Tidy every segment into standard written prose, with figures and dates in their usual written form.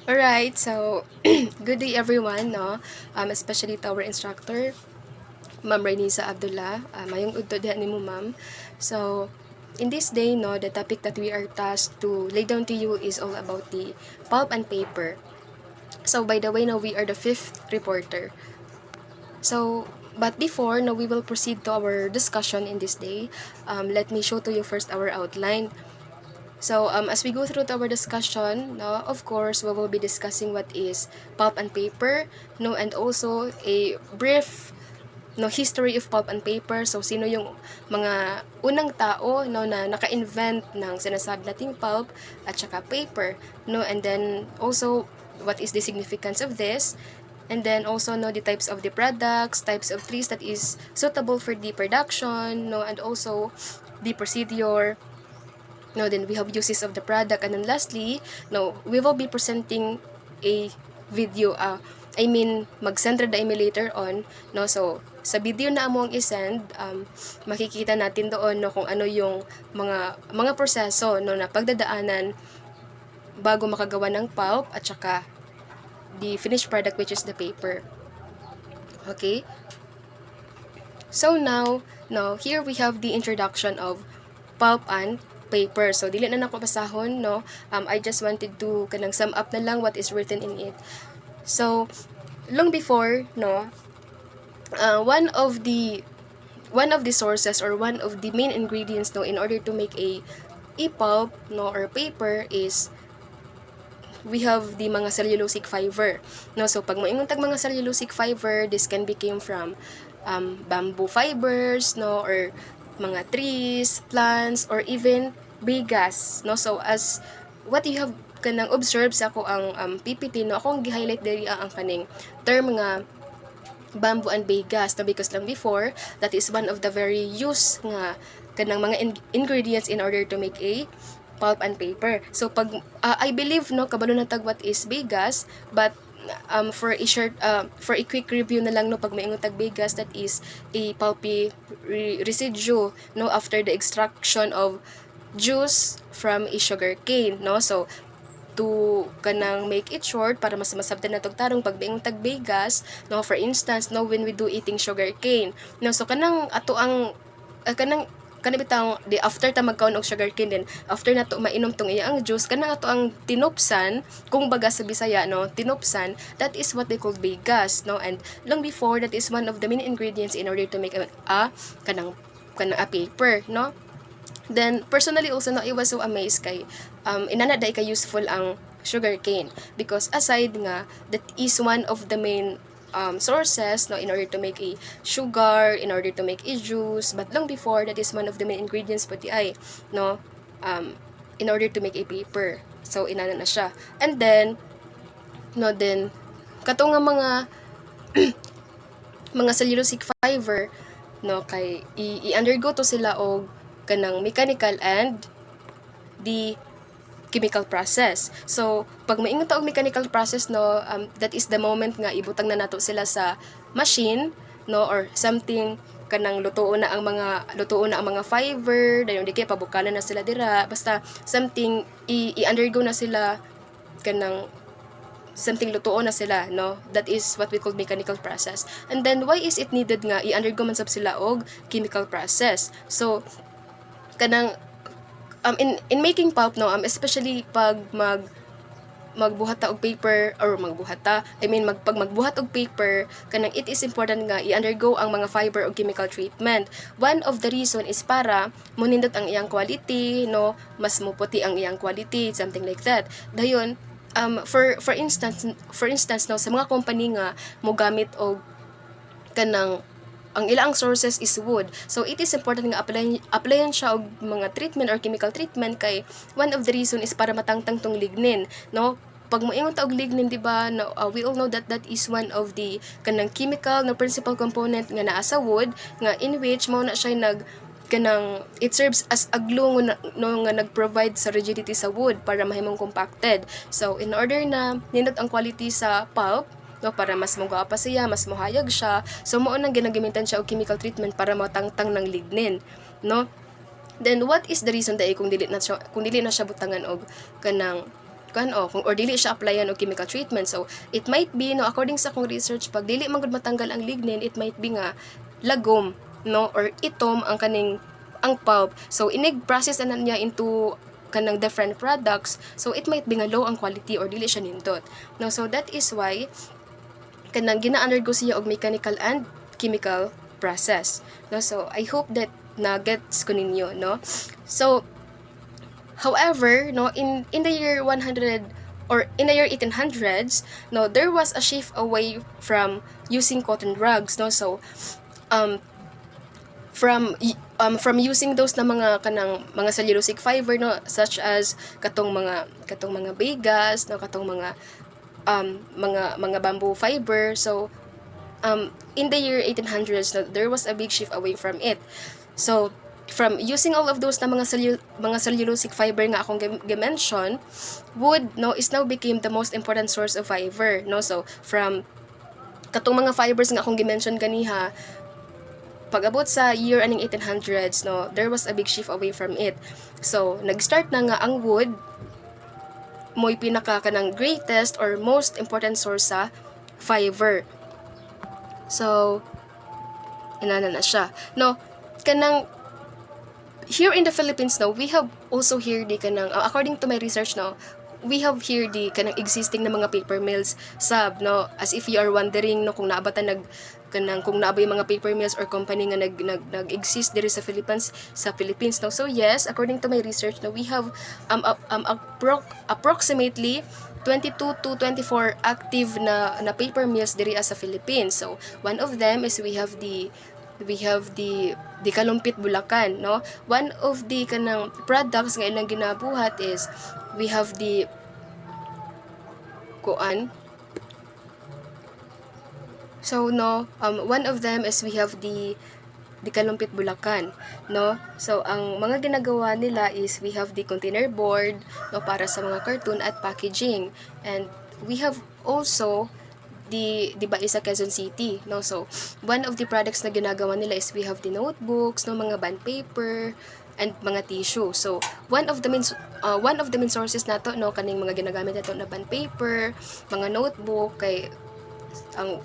Alright, so good day everyone, no? Especially to our instructor, Ma'am Rainisa Abdullah. Mayong udto diha nimo, ma'am. So, in this day, no, the topic that we are tasked to lay down to you is all about the pulp and paper. So, by the way, no, we are the fifth reporter. So, but before, no, we will proceed to our discussion in this day. Let me show to you first our outline. So, as we go through our discussion, no, of course, we will be discussing what is pulp and paper, no, and also a brief no history of pulp and paper. So, sino yung mga unang tao, no, na naka-invent ng sinasabi nating pulp at saka paper, no, and then also what is the significance of this, and then also no the types of the products, types of trees that is suitable for the production, no, and also the procedure. No, then we have uses of the product, and then lastly, no, we will be presenting a video. Mag-send na email later on, no. So sa video na amo ang i-send, makikita natin doon, no, kung ano yung mga proseso, no, na pagdadaanan bago makagawa ng pulp at saka the finished product, which is the paper. Okay? So now, no, here we have the introduction of pulp and paper. So dili na nako basahon, no. I just wanted to kanang sum up na lang what is written in it. So long before, no, one of the sources or one of the main ingredients, no, in order to make a pulp, no, or paper is we have the mga cellulosic fiber, no. So pag moingon tag mga cellulosic fiber, this can be came from bamboo fibers, no, or mga trees, plants, or even bigas, no. So as what you have kanang observe sa ako ang PPT, no, akong gi-highlight diri ang kaning term nga bamboo and bigas, no, because lang before that is one of the very used nga kanang mga ingredients in order to make a pulp and paper. So pag I believe, no, kabalo na tag what is bigas, but for a quick review na lang, no, pag maingon tag bigas, that is a pulpy residue, no, after the extraction of juice from a sugar cane, no. So to kanang make it short para mas masabtan na tog tarong pag maingon tag bigas, no, for instance, no, when we do eating sugar cane, no, so kanang ato ang kanang bitaw di after ta magkaon og sugarcane, then after nato mainom tong iyang juice, kanang ato ang tinupsan, kung baga sa Bisaya, no, tinupsan, that is what they call bigas, no. And long before, that is one of the main ingredients in order to make kanang a paper, no. Then personally also, no, I was so amazed kay inana day ka useful ang sugarcane, because aside nga that is one of the main sources, no, in order to make a sugar, in order to make a juice, but long before, that is one of the main ingredients pati ay, no, in order to make a paper. So inana na siya, and then, no, then kato nga mga cellulosic fiber, no, kay i-undergo to sila og kanang mechanical and the chemical process. So pag maingon ta og mechanical process, no, that is the moment nga ibutang na nato sila sa machine, no, or something kanang lutuon na ang mga fiber, dayon di kay pabukanan na sila dira, basta something i-undergo na sila kanang something lutuon na sila, no. That is what we call mechanical process. And then why is it needed nga i-undergo man sab sila og chemical process? So kanang in making pulp, no, especially pag magbuhat ta og paper, or pag magbuhat og paper, kanang it is important nga i-undergo ang mga fiber og chemical treatment. One of the reason is para munindot ang iyang quality, no, mas muputi ang iyang quality, something like that. Dayon, for instance, no, sa mga company nga mogamit og kanang ang ilang sources is wood. So it is important nga applyan siya og mga treatment or chemical treatment, kay one of the reason is para matangtang tong lignin, no. Pag moingon ta og lignin, di ba, no, we all know that that is one of the kanang chemical na principal component nga naa sa wood, nga in which mao na siya kanang it serves as a glue nga nag-provide sa rigidity sa wood para mahimong compacted. So in order na nindot ang quality sa pulp, no, para mas magwapa siya, mas mohayag siya, so mao nang ginagamitan siya og chemical treatment para matangtang ng lignin, no. Then what is the reason dai kung dili na siya butangan og kanang kung or dili siya applyan og chemical treatment. So it might be no, according sa akong research, pag dili man gud matanggal ang lignin, it might be nga lagom no or itom ang pulp. So inig process na niya into kanang different products, so it might be nga low ang quality or dili siya nindot no. So that is why kanang gina-undergo siya og mechanical and chemical process no. So I hope that na gets ko ninyo no. So however, no, in the year 100 or in the year 1800s, no, there was a shift away from using cotton rugs, no. So, from using those na mga kanang mga cellulosic fiber, no, such as katong mga bigas, no, katong mga bamboo fiber. So, in the year 1800s, no, there was a big shift away from it. So, from using all of those na mga cellulosic fiber nga akong gi-mention, wood no is now became the most important source of fiber no. So from katong mga fibers nga akong gi-mention ganiha, pag-abot sa year aning 1800s no, there was a big shift away from it. So nag-start na nga ang wood mo'y pinaka kanang greatest or most important source sa fiber. So inana na siya no. Kanang here in the Philippines now, we have also here the kanang according to my research now, we have here the kanang existing na mga paper mills sab no. As if you are wondering no kung naabatan kung naabay mga paper mills or company nga nag-exist diri sa Philippines no. So yes, according to my research now, we have approximately 22 to 24 active na paper mills diri sa Philippines. So one of them is we have the Kalumpit, Bulacan no. One of the kanang products nga ilang ginabuhat is we have the kuan. So no, one of them is we have the Kalumpit, Bulacan no. So ang mga ginagawa nila is we have the container board no para sa mga cartoon at packaging, and we have also di ba isa Quezon City no. So one of the products na ginagawa nila is we have the notebooks no, mga bond paper and mga tissue. So one of the main sources nato no kaning mga ginagamit nato na bond paper, mga notebook, kay ang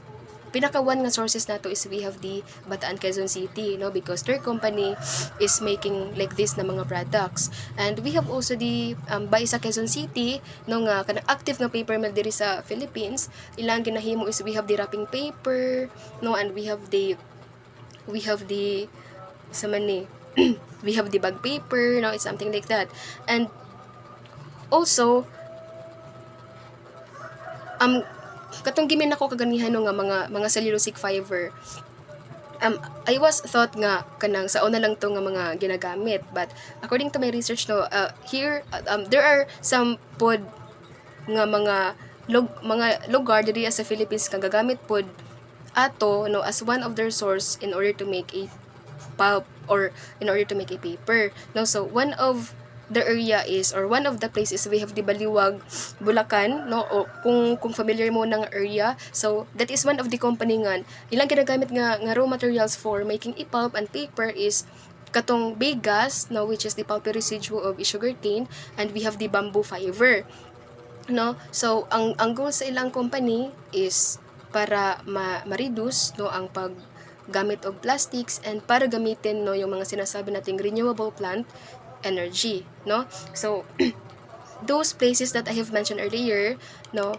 pinaka one nga sources nato is we have the Bataan, Quezon City no, because their company is making like this na mga products. And we have also the Baisa, Quezon City no nga kanang active nga paper mill diri sa Philippines. Ilang ginahimo is we have the wrapping paper no, and we have the sa mani we have the bag paper no, it's something like that. And also katong gimin ako kaganihan no nga mga cellulosic fiber, I was thought nga kanang sa una lang to nga mga ginagamit, but according to my research no, here there are some pod nga mga lugar diri sa Philippines nga gagamit pod ato no as one of their source in order to make a pulp or in order to make a paper no. So one of the area is, or one of the places, we have the Baliwag, Bulacan no, o kung familiar mo ng area. So that is one of the company nga ilang ginagamit nga raw materials for making a pulp and paper is katong bigas no, which is the pulpy residue of sugarcane, and we have the bamboo fiber no. So ang goal sa ilang company is para ma-reduce no ang paggamit og plastics, and para gamitin no yung mga sinasabi nating renewable plant energy no. So those places that I have mentioned earlier no,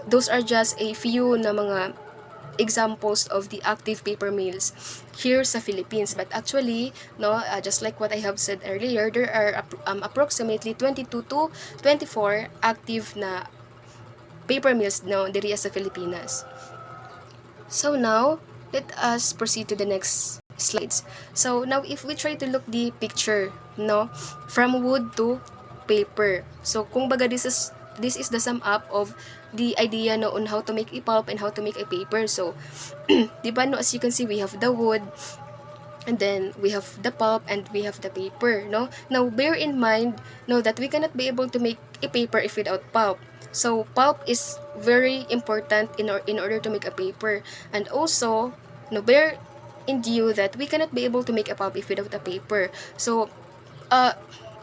those are just a few na mga examples of the active paper mills here sa Philippines. But actually no, just like what I have said earlier, there are approximately 22 to 24 active na paper mills no diri sa Pilipinas. So now let us proceed to the next slides. So now if we try to look the picture no, from wood to paper. So kung baga this is the sum up of the idea no on how to make a pulp and how to make a paper. So di ba no, as you can see, we have the wood, and then we have the pulp, and we have the paper no. Now bear in mind no that we cannot be able to make a paper if without pulp. So pulp is very important in order to make a paper, and also no, bear in view that we cannot be able to make a pulp if without a paper. So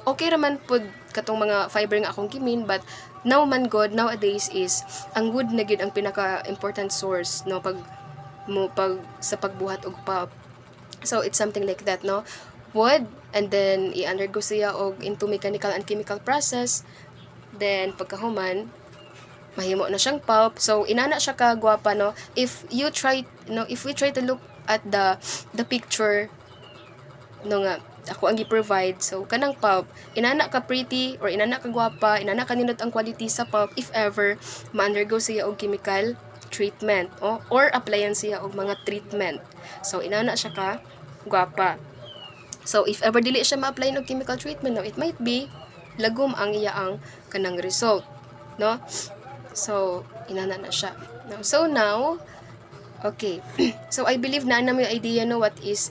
okay raman pod katong mga fiber nga akong gimin, but now man god nowadays is ang wood na gyud ang pinaka important source no pag sa pagbuhat og pulp. So it's something like that, no? Wood, and then i-undergo siya og into mechanical and chemical process. Then pagkahuman, mahimo na siyang pulp. So inana siya ka gwapa, no? If you try, no, if we try to look at the picture no nga ako ang gi-provide, so kanang pulp inana ka pretty or inana ka gwapa, inana ka nindot ang quality sa pulp if ever ma-undergo siya og chemical treatment or applyan siya og mga treatment. So inana siya ka gwapa. So if ever dili siya ma-apply og chemical treatment, no, it might be lagom ang iya ang kanang result, no? So inana na siya, no? So now, okay. So I believe na mo yung idea, no, what is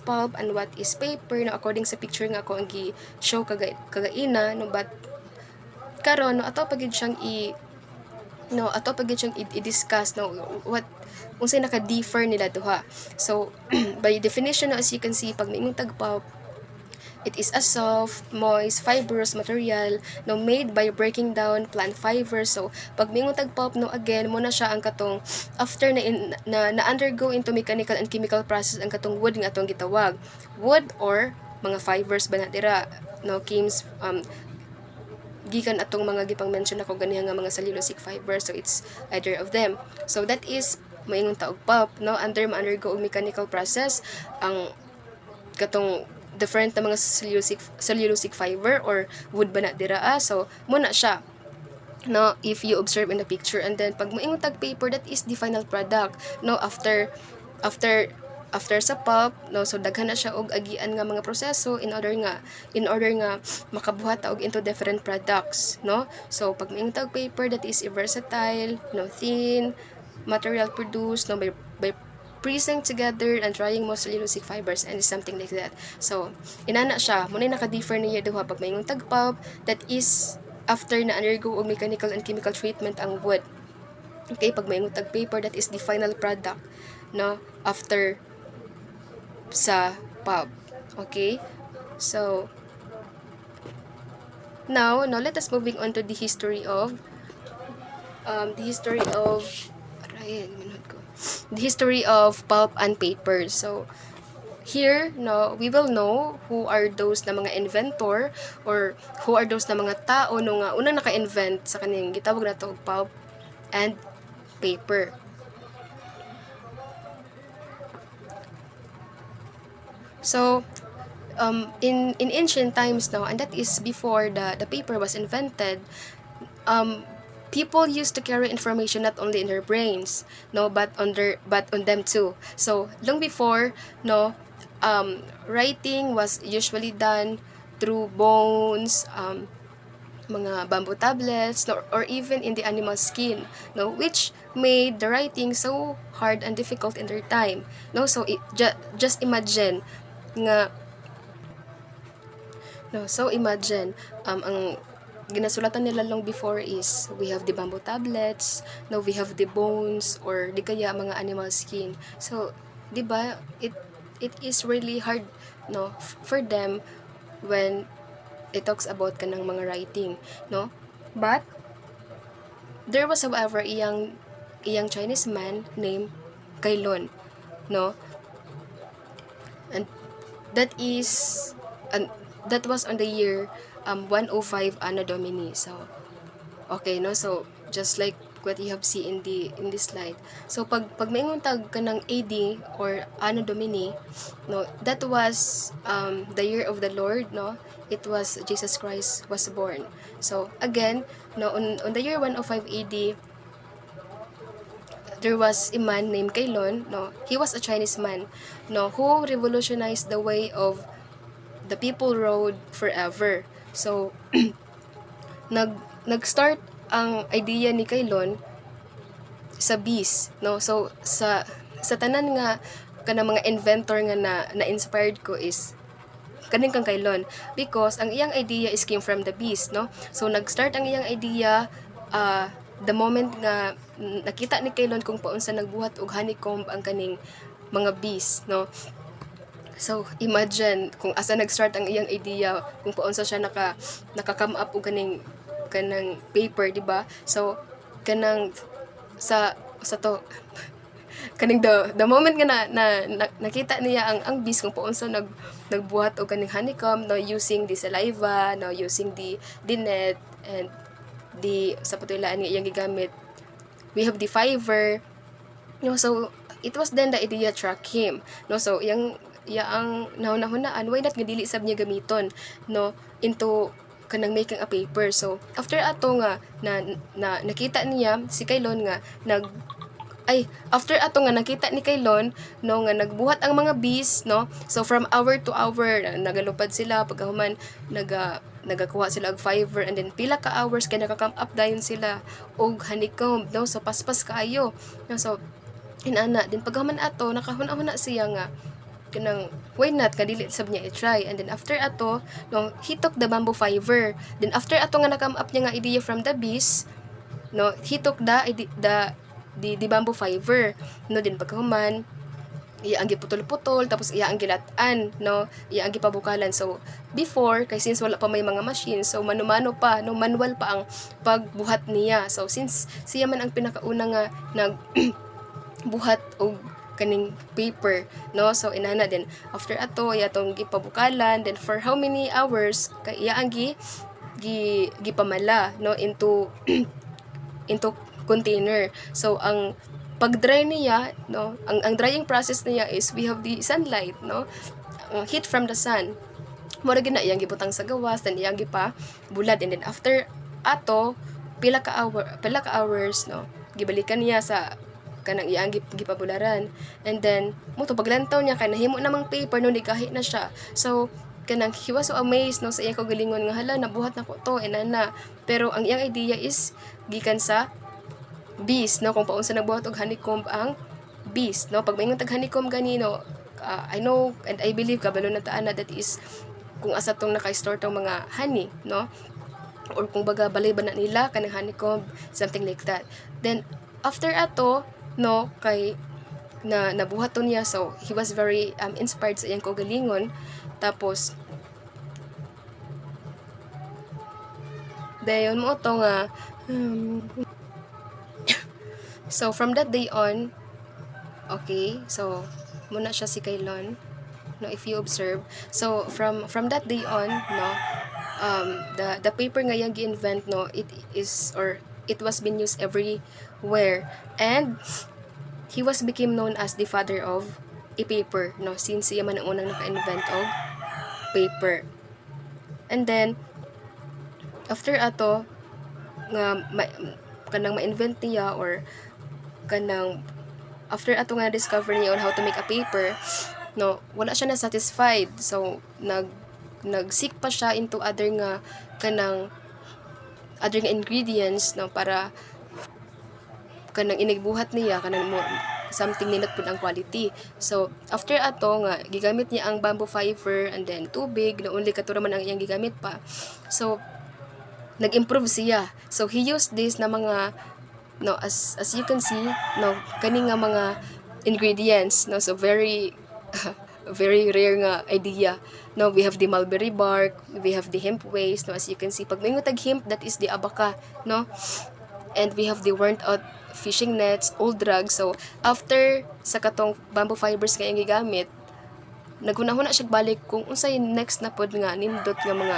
pulp and what is paper, no, according sa picture nga ako ang gi-show kagaina, no, but karon, no, ato pagid siyang i-discuss, no, what unsay naka-differ nila duha. So by definition, no, as you can see, pag miingong tag pulp, it is a soft, moist, fibrous material, no, made by breaking down plant fibers. So pag miingon tag pulp, no, again mo na siya ang katong after na undergo into mechanical and chemical process ang katong wood nga atong gitawag. Wood or mga fibers ba na dira, no, Kims, gikan atong mga gipang mention ako ganiha nga mga cellulosic fibers. So it's either of them. So that is moingon ta og pulp, no, undergo og mechanical process ang katong different na mga cellulosic fiber or wood ba na dira. So muna siya, no, if you observe in the picture. And then pag moingon tag paper, that is the final product, no, after sa pulp, no. So daghan na siya og agian nga mga proseso in order nga makabuhat og into different products, no. So pag moingon tag paper, that is a versatile, no, thin material produced, no, by pressing together and drying most cellulosic fibers and something like that. So inana siya, muna naka-differ niya duha pag maingong tag pulp, that is after na undergo og mechanical and chemical treatment ang wood. Okay, pag maingong tag paper, that is the final product, no, after sa pulp. Okay, so now let us moving on to the history of the history of pulp and paper. So here, no, we will know who are those na mga inventor or who are those na mga tao no nga unang naka-invent sa kaning gitawag na to pulp and paper. So in ancient times, no, and that is before the paper was invented, people used to carry information not only in their brains, no, but on them too. So long before, no, writing was usually done through bones, mga bamboo tablets, no, or even in the animal skin, no, which made the writing so hard and difficult in their time, no. So just imagine nga, no, so imagine ang ginasulatan nila long before is we have the bamboo tablets, no, we have the bones or di kaya mga animal skin. So di ba it is really hard, no, for them when it talks about kanang mga writing, no. But there was however iyang Chinese man named Kailon, no, and that was on the year 105 Anno Domini. So okay, no, so just like what you have seen in this slide. So pag maingon tag kanang AD or Anno Domini, no, that was the year of the Lord, no. It was Jesus Christ was born. So again, no, on the year 105 AD, there was a man named Kailon, no. He was a Chinese man, no, who revolutionized the way of the people rode forever. So nag-start ang idea ni Kailon sa bees, no. So sa tanan nga kanang mga inventor nga na-inspired ko is kaning kang Kailon, because ang iyang idea is came from the bees, no. So nag-start ang iyang idea the moment nga nakita ni Kailon kung paunsa nagbuhat og honeycomb ang kaning mga bees, no. So imagine kung asa nag-start ang iyang idea, kung paunsa siya naka-come up og kaning kanang paper, di ba? So kanang sa to kaning the moment nga nakita niya ang bees kung paunsa nagbuhat og kaning honeycomb, no, using the saliva, no, using the net, and sa patulaan nga iyang gigamit, we have the fiber, no. So it was then the idea track him, no. So ang nahunahunaan, why not nga dili sab niya gamiton, no, into kanang making a paper. So after ato nga nakita niya si Kaylon nga after ato nga nakita ni Kaylon, no, nga nagbuhat ang mga bees, no. So from hour to hour nagalupad sila, pagkahuman nagakuha sila og fiber, and then pila ka hours kay nakakam up dayon sila og honeycomb, no. So paspas kaayo, no. So inana din pagkahuman ato nakahuna-huna siya nga kanang why not nga dili sab niya i-try. And then after ato, no, he took the bamboo fiber. Then after ato nga nakam up niya nga idea from the bees, no, he took the bamboo fiber, no. Din pagkahuman iya ang giputol-putol, tapos iya ang gilatan, no, iya ang gipabukalan. So before, kay since wala pa may mga machine, so mano-mano pa, no, manual pa ang pagbuhat niya. So since siya man ang pinakauna nga buhat og kaning paper, no. So inana din after ato iya tong gipabukalan, then for how many hours kay iya ang gipamala, no, into into container. So ang pag-dry niya, no, ang drying process niya is we have the sunlight, no, heat from the sun. Mura gina iyang gibutang sa gawas, then iyang gipa bulad, and then after ato pila ka hours, no, gibalikan niya sa kanang iyang gipabularan, and then mo to paglantaw niya kay nahimo namang paper, no, nikahi na siya. So kanang he was so amazed, no, sa iyang kagalingon nga hala nabuhat na ko to, inana. Pero ang iyang idea is gikan sa bees, no, kung paunsa nagbuhat og honeycomb ang bees, no. Pag maingon tag honeycomb gani, no, I know and I believe kabalo na taan na that is kung asa tong naka-store tong mga honey, no, or kung baga balay ba na nila kanang honeycomb, something like that. Then after ato, no, kay nabuhat to niya, so he was very inspired sa iyang kaugalingon. Tapos dayon mo to nga so from that day on, okay, so muna siya si Kaylon, no, if you observe. So from that day on, no, the paper nga yang gi-invent, no, it was being used everywhere, and he became known as the father of e-paper, no, since siya man ang unang naka-invent og paper. And then after ato nga kanang ma-invent niya, or kanang after ato nga discover niya on how to make a paper, no, wala siya na satisfied. So nag-seek pa siya into other nga ingredients, no, para kanang inigbuhat niya kanang something nindot pud ang quality. So after ato nga gigamit niya ang bamboo fiber and then tubig, na only katura man ang iyang gigamit pa. So nag-improve siya. So he used this na mga, no, as you can see, no, kani nga mga ingredients, no. So very very rare nga idea, no. We have the mulberry bark, we have the hemp waste, no, as you can see. Pag may tag hemp, that is the abaca, no, and we have the worn out fishing nets, old drugs. So after sa katong bamboo fibers nga iyang gigamit, naghunahuna siya balik kung unsay next na pod nga nindot nga mga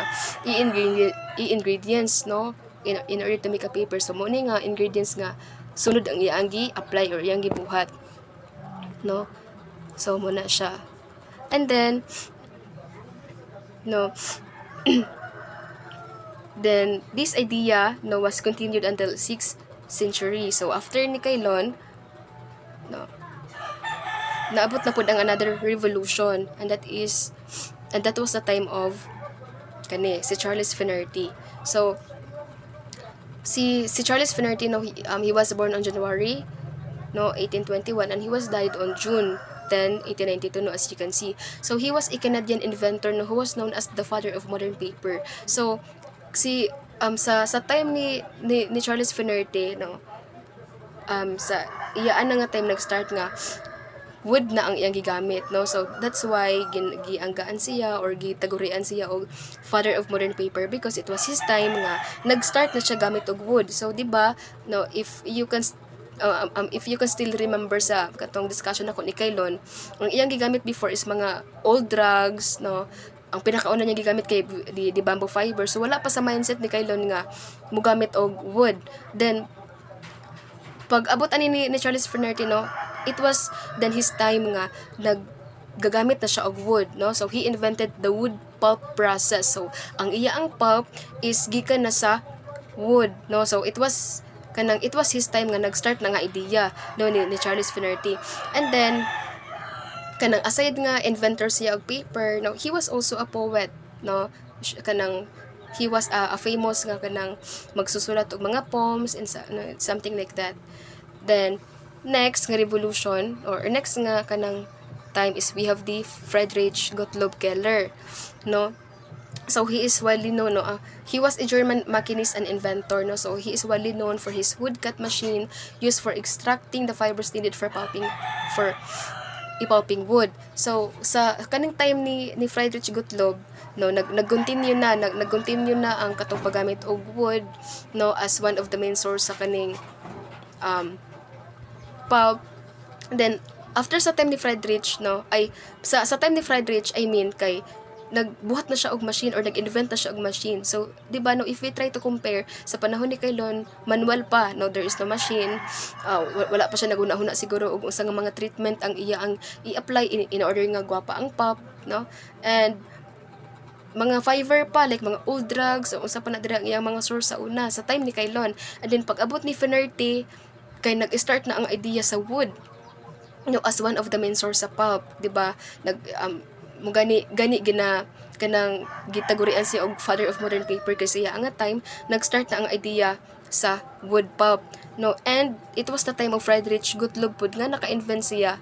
ingredients, no, in order to make a paper. So mo ni nga ingredients nga sunod ang iyang gi-apply or iyang gibuhat, no. So muna siya, and then no then this idea, no, was continued until 6th century. So after ni Kaylon, no, naabot na pud ang another revolution, and that was the time of si Charles Finnerty. So si Charles Finnerty, no, he was born on January, no, 1821, and he was died on June 10, 1892, no, as you can see. So he was a Canadian inventor, no, who was known as the father of modern paper. So sa time ni Charles Finnerty, no, sa iyaan na nga time nag-start nga wood na ang iyang gigamit, no? So that's why gianggaan siya or gitagurian siya og father of modern paper, because it was his time nga nag-start na siya gamit og wood. So di ba, no, if you can still remember sa katong discussion ako ni Kaylon, ang iyang gigamit before is mga old drugs, no? Ang pinakauna niya gigamit kay di bamboo fiber. So wala pa sa mindset ni Kaylon nga mugamit og wood. Then pag abot ani ni Charles Fernandez, no, it was then his time nga gagamit na siya og wood, no? So he invented the wood pulp process. So ang iya ang pulp is gikan na sa wood, no? So it was his time nga nag-start na nga idea, no, ni Charles Fernandez. And then kanang aside nga inventor siya og paper, no, he was also a poet, no? Kanang he was a famous nga kanang magsusulat og mga poems and something like that. Then next nga revolution or next nga kanang time is we have the Friedrich Gottlob Keller, no? So he is widely known, no? He was a German machinist and inventor, no? So he is widely known for his woodcut machine used for extracting the fibers needed for pulping wood. So sa kaning time ni Friedrich Gottlob, no, nag-continue na ang katong paggamit og wood, no, as one of the main source sa kaning pulp. Then after sa time ni Friedrich, no, ay sa time ni Friedrich, I mean kay nagbuhat na siya og machine or nag-invent na siya og machine. So, di ba, no, if we try to compare sa panahon ni Kaylon, manual pa, no, there is no machine. Wala pa siya naguna-huna siguro og usa nga mga treatment ang iya ang i-apply in order nga gwapa ang pulp, no? And mga fiber pa, like mga old drugs, o unsa pa na dira ang iyang mga source sa una, sa time ni Kaylon. And then, pag abot ni Fenerte, kay nag-start na ang idea sa wood, no, as one of the main source sa pulp, di ba? Gani gina kanang gitagurian siya og father of modern paper kasi ang time nag-start na ang idea sa wood pulp, no? And it was the time of Friedrich Gottlob pud nga naka-invent siya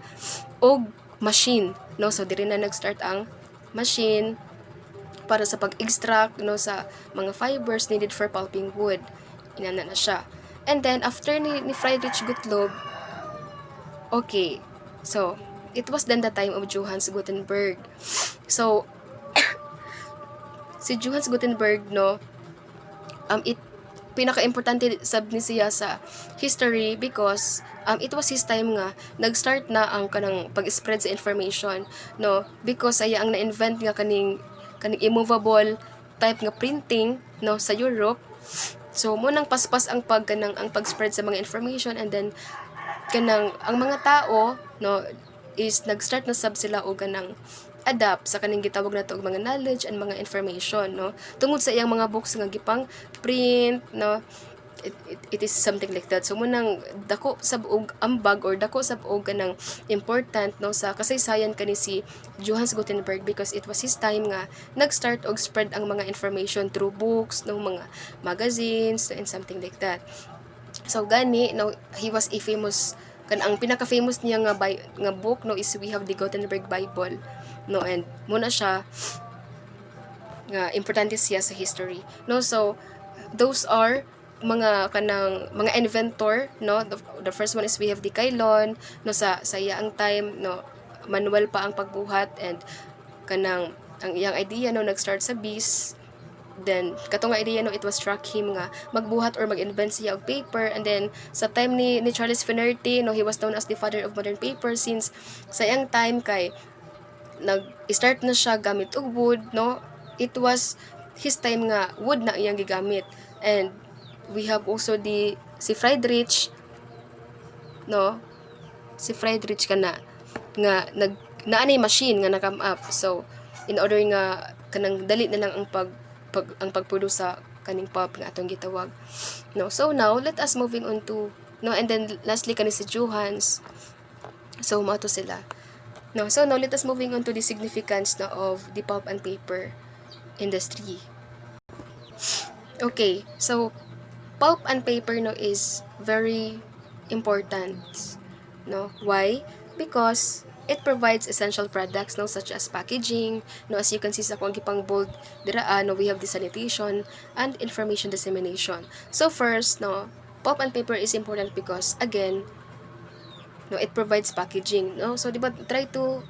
og machine, no? So diri na nag-start ang machine para sa pag-extract, no, sa mga fibers needed for pulping wood. Inana na siya. And then after ni Friedrich Gottlob, okay, so it was then the time of Johannes Gutenberg. So si Johannes Gutenberg, no, pinaka-importante sab ni siya sa history because it was his time nga nag-start na ang kanang pag-spread sa information, no, because ay ang na-invent nga kaning immovable type nga printing, no, sa Europe. So mo nang paspas ang pag-spread sa mga information, and then kanang ang mga tao, no, is nag-start na sab sila o kanang adapt sa kaning gitawag nato og mga knowledge and mga information, no, tungod sa iyang mga books nga gipang print, no. It is something like that. So munang dako sab og ambag or dako sab og kanang important, no, sa kasaysayan kani si Johannes Gutenberg because it was his time nga nag-start og spread ang mga information through books, no, mga magazines, and something like that. So gani, no, he was a famous ang pinaka-famous niya nga book, no, is we have the Gutenberg Bible, no, and muna siya nga importante siya sa history, no. So those are mga inventor, no. The first one is we have the Kaylon, no, sa iyang time, no, manual pa ang pagbuhat, and kanang ang iyang idea, no, nag-start sa bees. Then katong idea, no, it was struck him nga magbuhat or mag-invent siya og paper. And then sa time ni Charles Fenerte, no, he was known as the father of modern paper since sa iyang time kay nag-start na siya gamit og wood, no. It was his time nga wood na iyang gigamit. And we have also si Friedrich, no, si Friedrich nga naanay machine nga na-come up. So in order nga kanang dali na lang ang pagproduce sa kaning pulp nga atong gitawag, no. So now let us moving on to, no, and then lastly kani si Johannes. So mao to sila, no. So now let us moving on to the significance, no, of the pulp and paper industry. Okay, so pulp and paper, no, is very important, no. Why? Because it provides essential products, no, such as packaging, no, as you can see sa kung gipang bold dira, no, we have the sanitation and information dissemination. So first, no, pulp and paper is important because again no, it provides packaging, no. So di ba, try to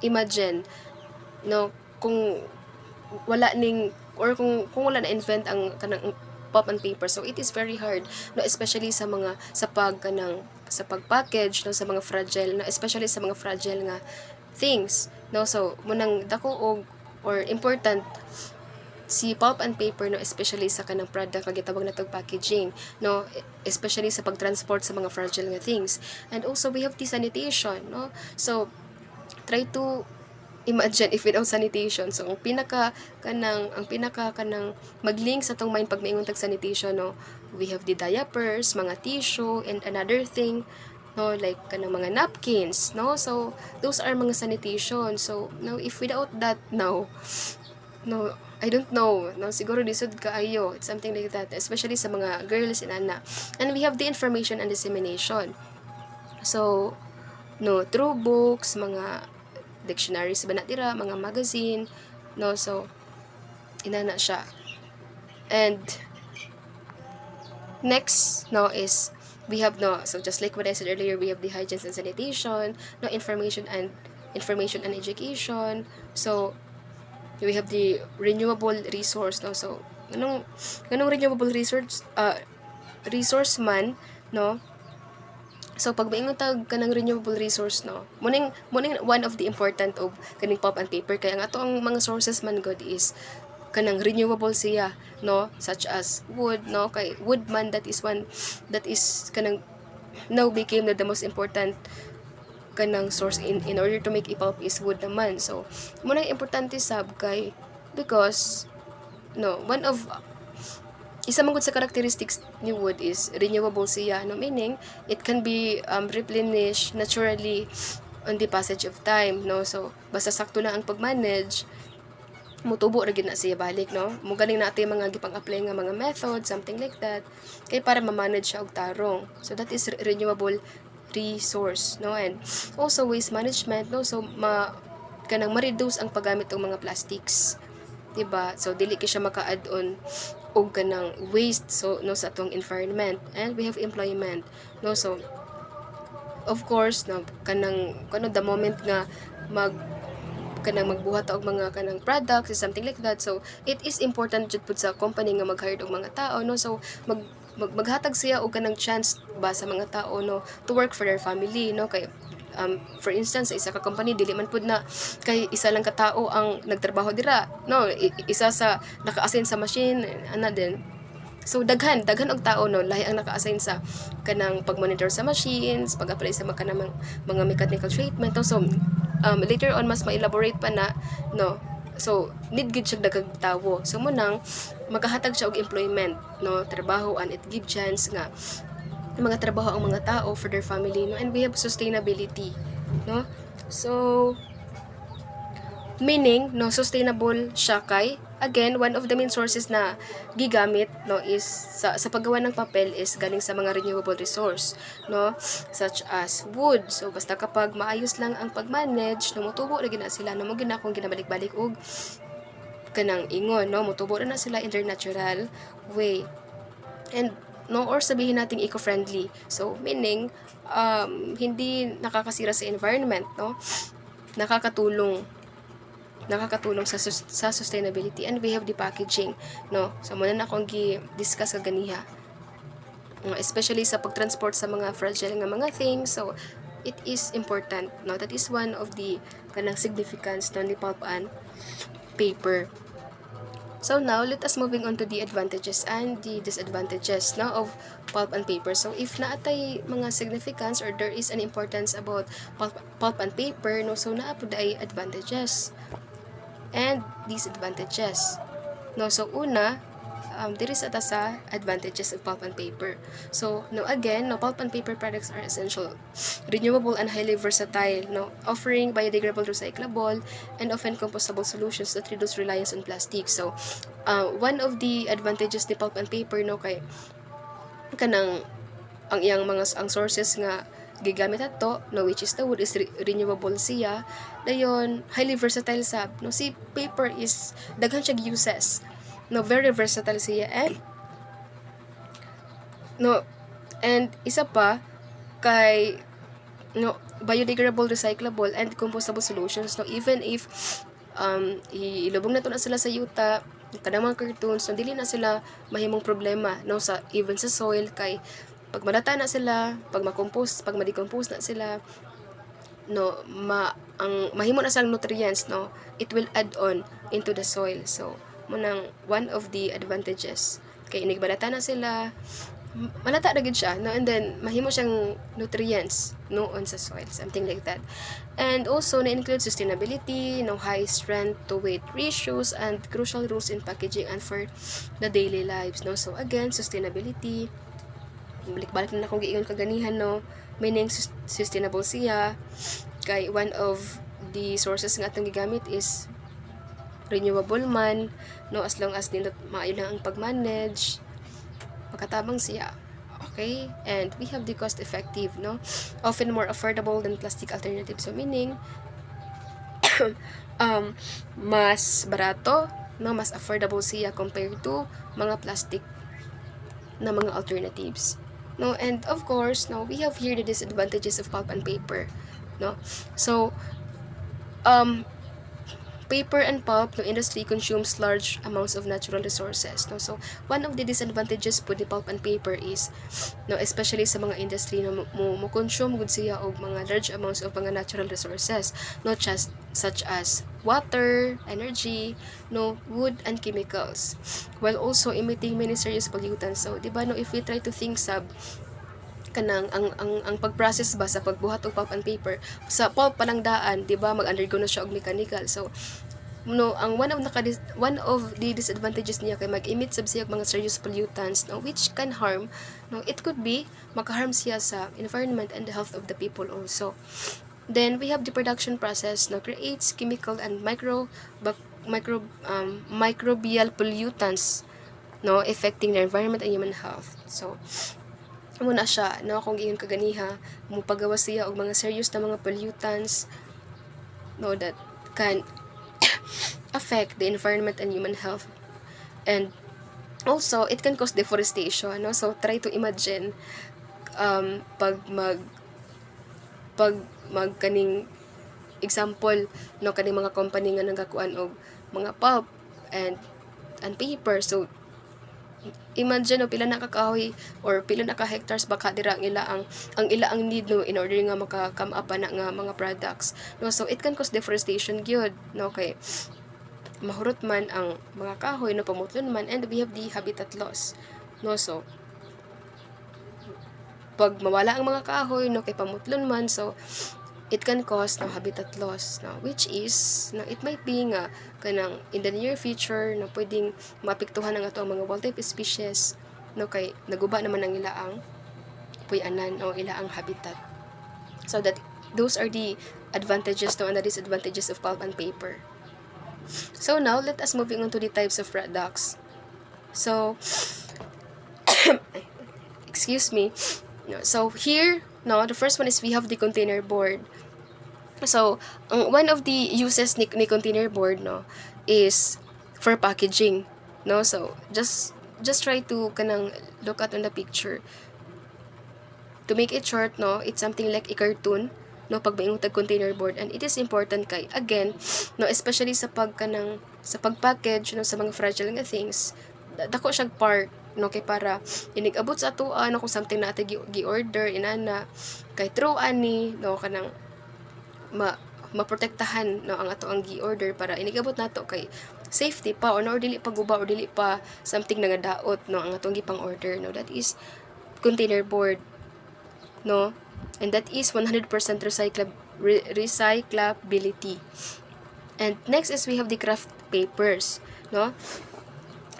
imagine, no, kung wala ning, or kung wala na invent ang kanang pulp and paper, so it is very hard, no, especially sa mga sa pag-package, no, sa mga fragile, no, especially sa mga fragile nga things, no. So munang dako or important si pulp and paper, no, especially sa kanang product nga gitawag natong packaging, no, especially sa pagtransport sa mga fragile nga things. And also we have the sanitation, no. So try to imagine if without sanitation. So ang pinaka kanang maglink sa tong mind pag maingon tag sanitation, no, we have the diapers, mga tissue, and another thing, no, like kanang mga napkins, no. So those are mga sanitation. So now if without that, now, no, I don't know, no, siguro lisod kaayo, it's something like that, especially sa mga girls and ana. And we have the information and dissemination. So no, through books, mga dictionaries ba na tira, mga magazine, no. So inana siya. And next, no, is we have, no, so just like what I said earlier, we have the hygiene and sanitation, no, information and education. So we have the renewable resource, no. So anong renewable resource man, no. So pag maingon tag kanang renewable resource, no, muning one of the important of kaning pulp and paper, kaya nga ato ang mga sources man god is kanang renewable siya, no, such as wood, no, kay wood man, that is kanang now became the most important kanang source in order to make pulp is wood naman. So muna importante sab kay, because no, one of isa man gud sa characteristics ni wood is renewable siya, no, meaning it can be replenished naturally on the passage of time, no. So basta sakto na ang pag-manage, mutubo ra gid na siya balik, no. Mugaling nato yung mga gipang-apply nga mga method, something like that, kay para ma-manage siya og tarong. So that is renewable resource, no. And also waste management, no. So kanang ma-reduce ang paggamit og mga plastics, diba? So dili kay siya maka-add on og kanang waste, so no, sa atong environment. And we have employment, no. So of course, no, kanang the moment nga magbuhat og mga kanang products, something like that. So it is important jud pud sa company nga mag-hire og mga tao, no. So maghatag siya og kanang chance ba sa mga tao, no, to work for their family, no. Kay for instance, sa isa ka company dili man pud na kay isa lang ka tao ang nagtrabaho dira, no. Isa sa naka-assign sa machine ana din. So daghan og tao, no, lahi ang naka-assign sa kanang pag-monitor sa machines, pag-apply sa mga mechanical treatment, no? So later on mas ma-elaborate pa na, no. So need gid siya daghang tawo. So munang makahatag siya og employment, no, trabaho, and it give chance nga mga trabaho ang mga tao for their family, no. And we have sustainability, no. So meaning, no, sustainable siya kay, again, one of the main sources na gigamit, no, is sa paggawa ng papel is galing sa mga renewable resource, no, such as wood. So basta kapag maayos lang ang pag-manage, no, mutubo ra gina sila, no, mo gina kung ginabalik-balik og kanang ingon, no, mutubo ra na sila in their natural way. And no, or sabihin nating eco-friendly. So meaning hindi nakakasira sa environment, no, nakakatulong sa sustainability. And we have the packaging, no. So muna na akong gi-discuss kaganiha, especially sa pagtransport sa mga fragile nga mga things. So it is important, no. That is one of the kanang significance ng pulp and paper. So now let us moving on to the advantages and the disadvantages, no, of pulp and paper. So if naatay mga significance or there is an importance about pulp and paper, no, so naa pud ay advantages and disadvantages, no. So una, there is ata sa advantages of pulp and paper. So no, again, no, pulp and paper products are essential, renewable, and highly versatile, no, offering biodegradable, recyclable, and often compostable solutions that reduce reliance on plastic. So one of the advantages ni pulp and paper, no, kay kanang ang sources nga gigamit ato, no, which is the wood, is renewable siya, dayon highly versatile sab, no. Si paper is daghan siya uses, no, very versatile siya. And no, and isa pa kay biodegradable, recyclable, and compostable solutions. No, even if ilubong na to na sila sa yuta, kadang mga cartoons, no, dili na sila mahimong problema, no, sa even sa soil, kay pag malata na sila, pag ma-compose, pag ma-decompose na sila, no, ang mahimo na sang nutrients, no, it will add on into the soil. So munang one of the advantages kay inigbalata na sila, malata na gid siya, no, and then mahimo siyang nutrients noon sa soil, something like that. And also na-include sustainability, no, high strength to weight ratios, and crucial rules in packaging and for the daily lives, no. So again, sustainability, balik-balik na akong giingon kaganihan, no, meaning sustainable siya, kay one of the sources nga atong gigamit is renewable man, no, as long as nindot maayo lang ang pag-manage, makatabang siya. Okay? And we have the cost effective, no, often more affordable than plastic alternatives. So meaning mas barato, no, mas affordable siya compared to mga plastic na mga alternatives, no. And of course, no, we have here the disadvantages of pulp and paper, no. So paper and pulp no industry consumes large amounts of natural resources, no. So one of the disadvantages po the pulp and paper is, no, especially sa mga industry na mo consume gud siya og mga large amounts of mga natural resources, no, just such as water, energy, no, wood, and chemicals, while also emitting many serious pollutants. So di ba, no, if we try to think sab kanang ang pag-process ba sa pagbuhat og pulp and paper, sa pulp pa lang daan, di ba, mag-undergo na siya og mechanical. So no, ang one of the disadvantages niya kay mag-emit sab siya og mga serious pollutants, no, which can harm, no, it could be makaharm siya sa environment and the health of the people also. Then we have the production process, no, creates chemical and microbial pollutants, no, affecting the environment and human health. So muna siya, no, kung iyon kaganiha, mupagawa siya og mga serious na mga pollutants, no, that can affect the environment and human health. And also it can cause deforestation, no. So try to imagine pag kaning example, no, kaning mga company nga nagakuan og mga pulp and paper. So imagine, no, pila na kakahoy or pila na ka hectares baka dira ang ila ang need, no, in order nga maka-come up na nga mga products, no. So it can cause deforestation gyud, no, kay mahurot man ang mga kahoy, no, pamutlon man, and we have the habitat loss, no. So pag mawala ang mga kahoy, no, kay pamutlon man, so it can cause, no, habitat loss, no, which is, no, it might be nga kanang in the near future, no, pwedeng maapektuhan ang ato ang mga wildlife species, no, kay naguba naman ang ilaang puy-anan o ilaang habitat. So that those are the advantages, no, and the disadvantages of pulp and paper. So now let us moving on to the types of products. So excuse me. No, so here, no, the first one is we have the container board. So one of the uses ni container board, no, is for packaging, no. So just try to kanang look at on the picture. To make it short, no, it's something like a cartoon, no, pag maingong tag container board, and it is important kay again, no, especially sa pag-package, no, sa mga fragile nga things, dako siyang part, no, kay para inig-abot sa ato, no, kung something na ate gi-order inana kay true ani, no, kanang maprotektahan, no, ang ato ang gi-order para inigabot nato kay safety pa, or dili pa guba or dili pa something nga daot, no, ang atong gipang order, no. That is container board, no, and that is 100% recyclability. And next is we have the craft papers, no.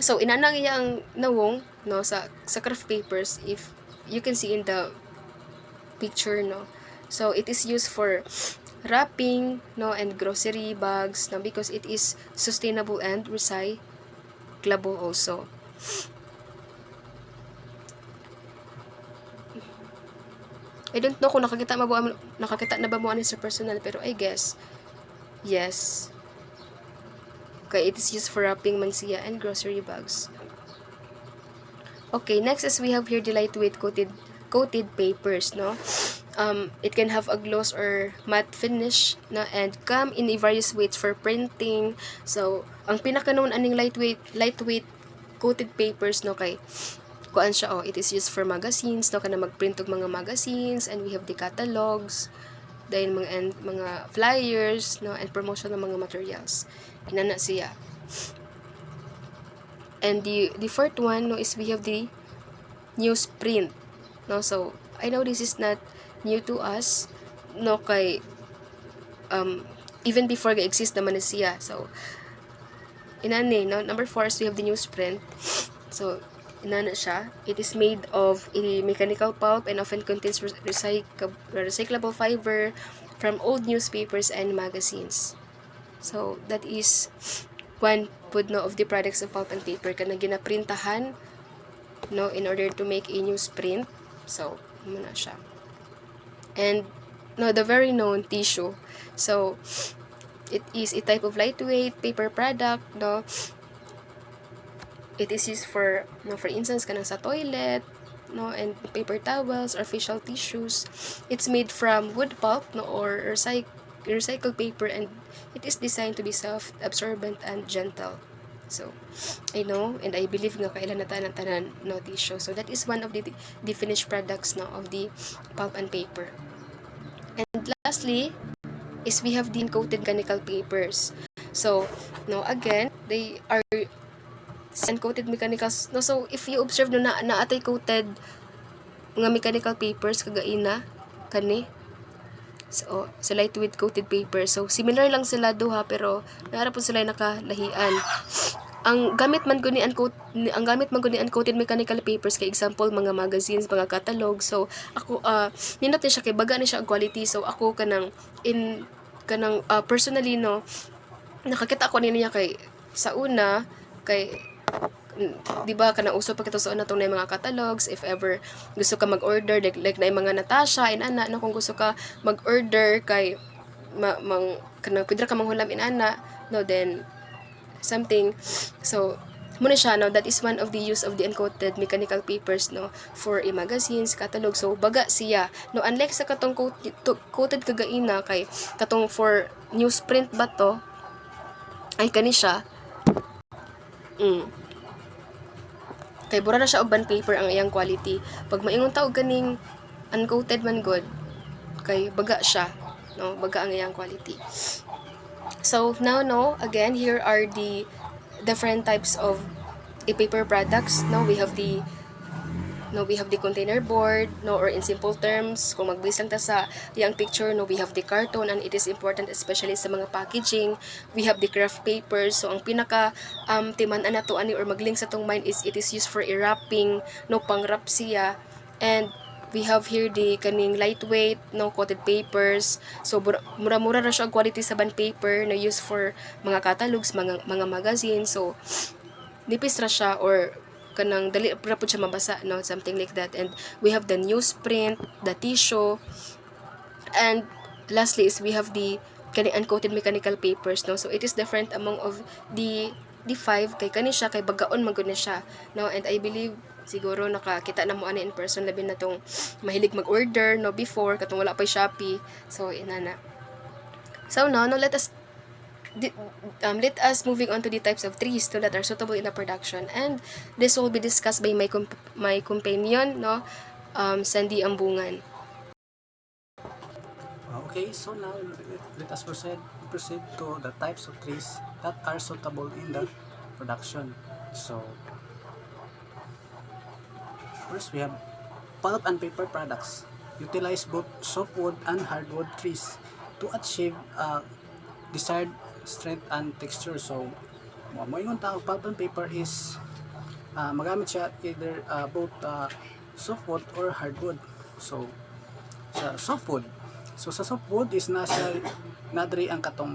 So inanang iya ang nawong, no, sa craft papers, if you can see in the picture, no. So it is used for wrapping, no, and grocery bags, no, because it is sustainable and recyclable also. I don't know kung nakakita na ba mo ani sa personal, pero I guess yes. Okay, it is used for wrapping man siya and grocery bags. Okay, next is we have here the lightweight coated papers, no. It can have a gloss or matte finish na, and come in a various weights for printing. So ang pinaka known aning lightweight coated papers no kay kuan siya, it is used for magazines no, kana magprint og mga magazines, and we have the catalogs, dahil mga flyers no, and promotion ng mga materials inana siya. And the fourth one no is we have the newsprint no. So I know this is not new to us no, kay even before ga-exist naman na siya. So inani no, number 4 is we have the newsprint. So inana siya, it is made of a mechanical pulp and often contains recyclable fiber from old newspapers and magazines. So that is one pud no of the products of pulp and paper kana ginaprintahan no in order to make a newsprint. So muna siya. And no, the very known tissue. So it is a type of lightweight paper product no. It is used for no, for instance kanang sa toilet no, and paper towels or facial tissues. It's made from wood pulp no, or recycled paper, and it is designed to be soft, absorbent, and gentle. So I know and I believe nga kailan na tanan no tissue. So that is one of the finished products no of the pulp and paper. And lastly is we have the uncoated mechanical papers. So no, again they are uncoated mechanicals no. So if you observe no, na atay coated nga mechanical papers kagaina kani, so lightweight coated paper. So similar lang sila duha pero naara po sila nakalahian. Ang gamit man guni uncoated mechanical papers kay example mga magazines, mga catalog. So ako ninot ni siya kay baga ni siya ang quality. So ako kanang personally no, nakakita ko niya kay sa una kay di ba kanang uso pa kita sa una tong mga catalogs. If ever gusto ka mag-order like na mga Natasha inana no, kung gusto ka mag-order kay kanang pwede ka manghulam inana no, then something. So muna siya no, that is one of the use of the uncoated mechanical papers no for a magazines, catalog. So baga siya no, unlike sa katong coated kagaina kay katong for newsprint ba to ay kani siya kay bura na siya og bond paper ang iyang quality. Pag maingon ta og kaning uncoated man good kay baga siya no, baga ang iyang quality. So now no, again here are the different types of paper products. Now we have the container board no, or in simple terms kung magbase lang ta sa iyang picture no, we have the carton, and it is important especially sa mga packaging. We have the craft papers. So ang pinaka timan-an nato ani or maglink sa tong mind is it is used for wrapping no, pang wrap siya. And we have here the kaning lightweight no coated papers. So mura-mura ra siya ang quality sa bond paper na used for mga catalogs, mga magazines. So nipis ra siya or kanang dali ra pud siya mabasa no, something like that. And we have the newsprint, the tissue, and lastly is we have the kani uncoated mechanical papers no. So it is different among of the 5 kay kani siya kay bagaon man gud na siya no. And I believe siguro nakakita na mo ani in person labi na tong mahilig mag-order no before katong wala pa Shopee. So inana. So now no, let us moving on to the types of trees that are suitable in the production, and this will be discussed by my companion no, Sandy Ambungan. Okay, so now let us proceed to the types of trees that are suitable in the production. So first we have pulp and paper products. Utilize both softwood and hardwood trees to achieve desired strength and texture. So moingon ta og pulp and paper is magamit siya either both softwood or hardwood. So sa softwood, sa softwood is nadri ang katong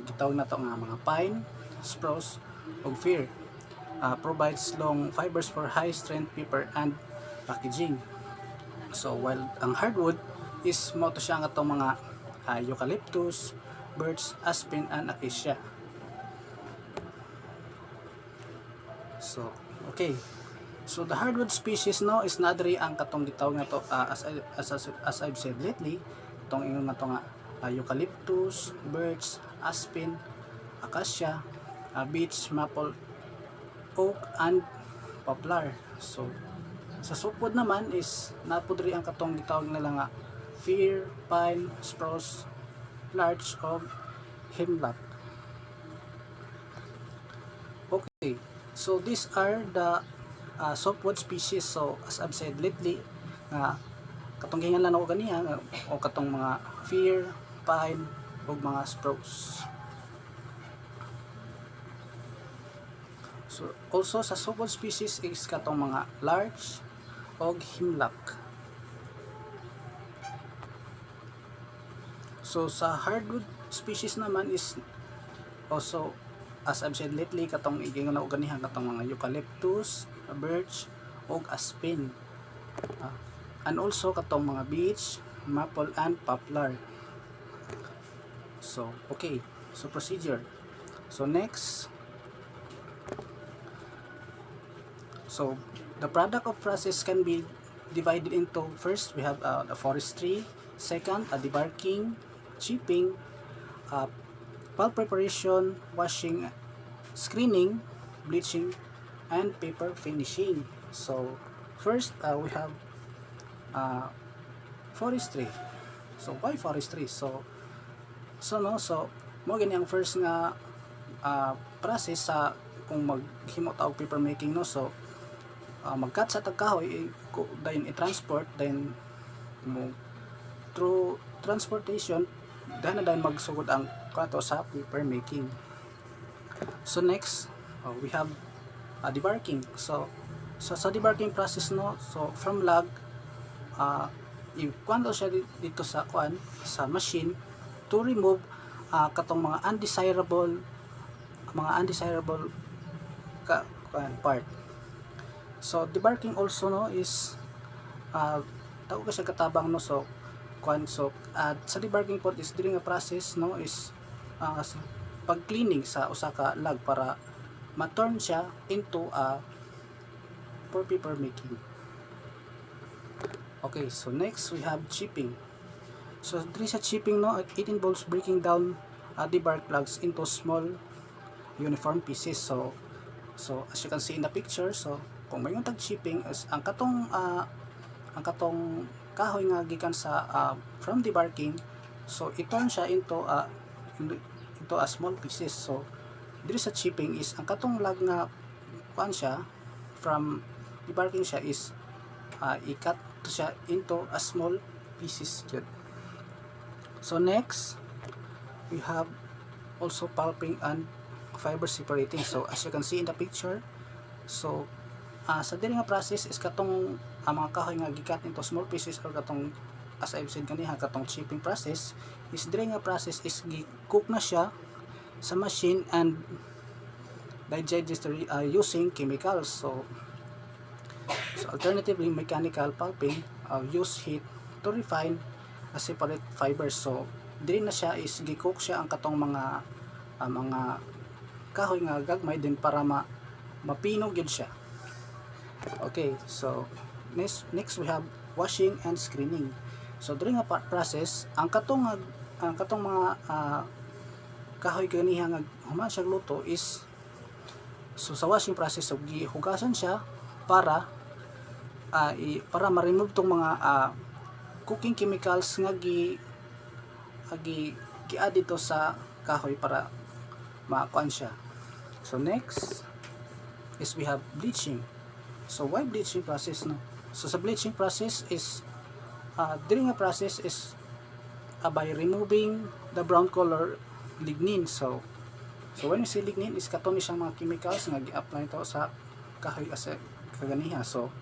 gitawag nato nga mga pine, spruce ug fir. Provides long fibers for high strength paper and packaging. So while ang hardwood is mo to siya nga atong mga eucalyptus, birch, aspen, and acacia. So okay, So the hardwood species no is nadri ang katong gitawag na to as I've said lately, itong ingon na to nga eucalyptus, birch, aspen, acacia, beech, maple, oak, and poplar. So sa supod naman is napudri ang katong gitawag nila nga fir, pine, spruce, larch, o hemlock. Okay, so these are the softwood species. So as I've said lately, katong gingan lang ako ganiya o katong mga fir, pine, o mga spruce. So also sa softwood species is katong mga larch o hemlock. So sa hardwood species naman is also as I've said lately katong igingon na ganihan katong mga eucalyptus, birch, o aspen. And also katong mga beech, maple, and poplar. So okay, so procedure. So next, so the product of process can be divided into, first we have the forestry, second debarking, chipping, pulp preparation, washing, screening, bleaching, and paper finishing. So first we have forestry. So why forestry? So mo gani ang first nga process sa kung maghimo ta og paper making no. So magkat sa tagkahoy then i-transport, then mo through transportation dahil magsugod ang kato sa paper making. So next we have debarking. So sa debarking process no, so from log i-kuan siya dito sa machine to remove katong mga undesirable part. So debarking also no is tawag ka siya katabang no. So sa debarking pod is diri nga process no is pag cleaning sa usa ka log para ma-turn siya into for paper making. Okay, so next we have chipping. So diri sa chipping no, it involves breaking down the bark logs into small uniform pieces. So as you can see in the picture, so kung may tag chipping is ang katong kahoy nga gikan sa from debarking, so i-turn siya into a small pieces. So diri sa chipping is ang katong log nga kuan siya from debarking siya is i-cut to siya into a small pieces yun. So next we have also pulping and fiber separating. So as you can see in the picture, so sa diri nga process is katong mga kahoy nga gikat into small pieces, or katong as I've said kanina katong chipping process is diri nga process is gi-cook na siya sa machine and digest using chemicals. So alternatively mechanical pulping use heat to refine a separate fibers. So diri na siya is gi-cook siya ang katong mga kahoy nga gagmay din para mapinog yun siya. Okay, so next we have washing and screening. So during a process ang katong mga kahoy ganiha nga human siya luto is so sa washing process so gihugasan siya para ma-remove tong mga cooking chemicals nga gi-add dito sa kahoy para makuan siya. So next is we have bleaching. So why bleaching process no? So sa bleaching process is diri nga process is by removing the brown color lignin. So when we say lignin is katon siyang mga chemicals nga gi-apply to sa kahoy as kaganiha. So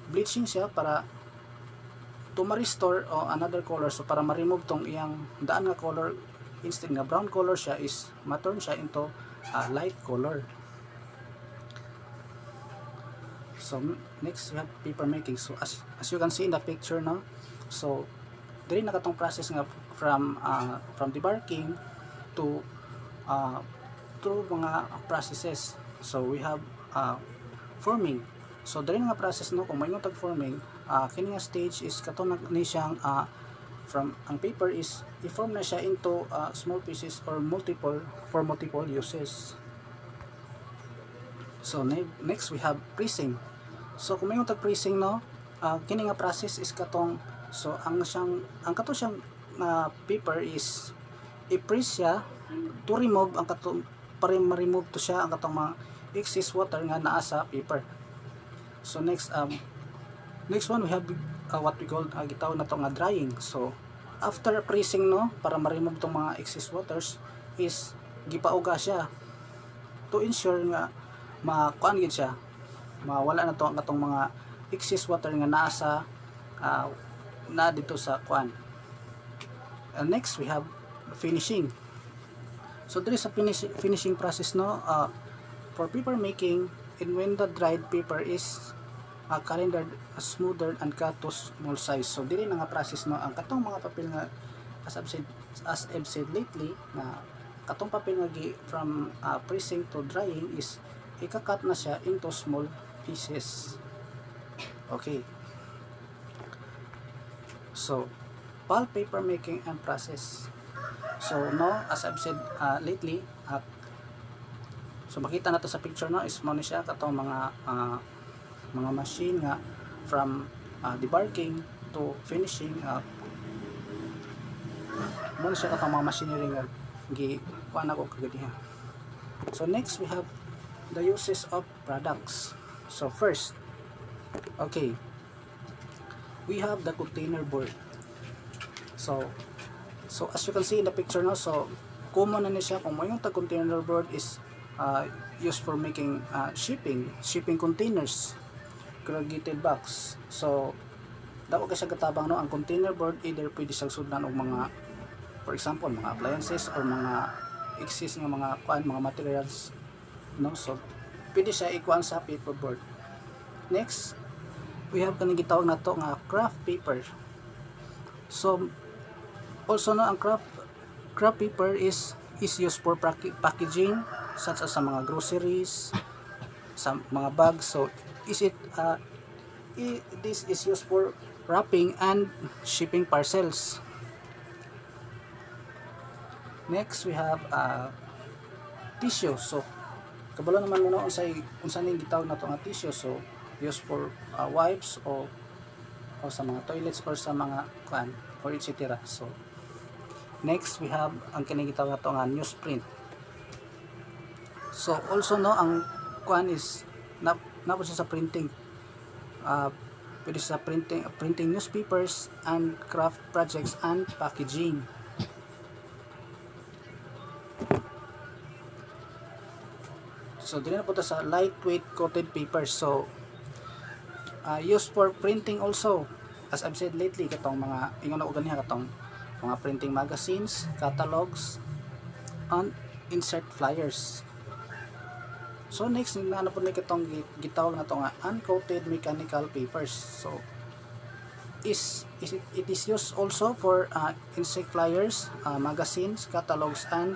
bleaching siya para to ma-restore another color, so para ma-remove tong iyang daan nga color, instead nga brown color siya is ma-turn siya into light color. So next we have paper making. So as you can see in the picture no, so diri na katong process nga from debarking to through mga processes. So we have forming. So diri nga process no kung mayong tag forming, kini nga stage is kato na ni siyang from ang paper is i-form na siya into small pieces or multiple uses. So next we have pressing. So kung mayong tag pressing no, kini nga process is katong so ang kato siyang paper is i-press siya to remove ang katong para ma-remove to siya ang katong mga excess water nga naa sa paper. So next one we have what we call gitawag na to nga drying. So after pressing no para ma-remove tong mga excess waters is gipauga siya to ensure nga makuan gid siya, mawala na to ang katong mga excess water nga naa sa na dito sa kuan. Next we have finishing. So there is a finishing process no for paper making, and when the dried paper is calendared, smoothed and cut to small size. So dili na nga process no ang katong mga papel nga as I've said lately na katong papel nga from pressing to drying is ika-cut na siya into small pieces. Okay. So pulp paper making and process. So no, as I've said lately, so makita na to sa picture no is mo ni siya katong mga machine nga from debarking to finishing, mo siya katong mga machinery nga kuan ako kagadiha. So next we have the uses of products. So first, okay, we have the container board. So as you can see in the picture no, so common na ni siya kung mayong tag container board is used for making shipping containers, corrugated box. So dapat kasi katabang no ang container board, either pwede siyang sudlan og mga, for example, mga appliances or mga excess nga mga mga materials no. So pwede siya ikuan sa paperboard. Next we have kaning gitawag na to nga craft paper. So also no ang craft paper is used for packaging such as sa mga groceries, sa mga bags. So this is used for wrapping and shipping parcels. Next we have tissue. So kabalo naman mo no unsa ning gitawag na to nga tissue. So used for wipes o sa mga toilets or sa mga kuan or etc. So next we have ang kining gitawag na to nga newsprint. So also no ang kuan is napos sa printing, pwede sa printing newspapers and craft projects and packaging. So dili na po ta sa lightweight coated paper. So used for printing also, as I've said lately, katong mga ingon na ugan niya katong mga printing magazines, catalogs, and insert flyers. So next na po ni katong gitawag na to nga uncoated mechanical papers. So it is used also for insect flyers, magazines, catalogs, and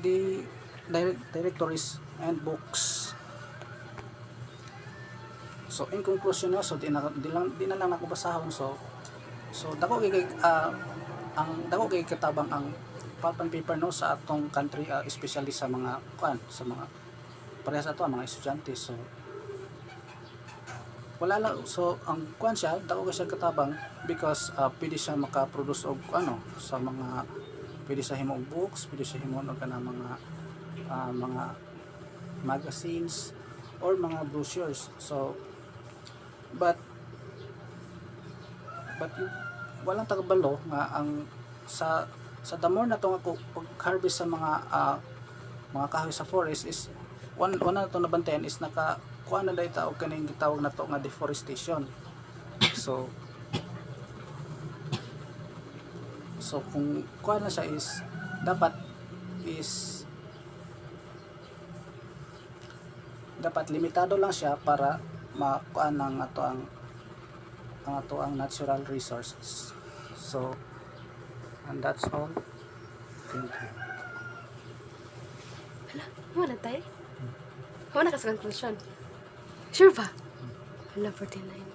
the directories and books. So in conclusion no, so di na lang nako basahon. So dako kay dako kay katabang ang pulp and paper no sa atong country, especially sa mga sa mga parehas ato mga estudyante. So wala lang, so ang siya dako siya katabang because pwede siya maka-produce og sa mga, pwede sa himo og books, pwede siya himo og kana mga magazines or mga brochures. So but walang tagabalo nga ang sa the more na to nga pag-harvest sa mga kahoy sa forest is one na to nabantayan is kuha na dahil tao kaning gitawag na to nga deforestation. So kung kuha na siya is dapat limitado lang siya para makuha ng ato ang natural resources. So and that's all. Thank you. Wala tayo. Wala ka sa conclusion. Sure ba? Hala, 49.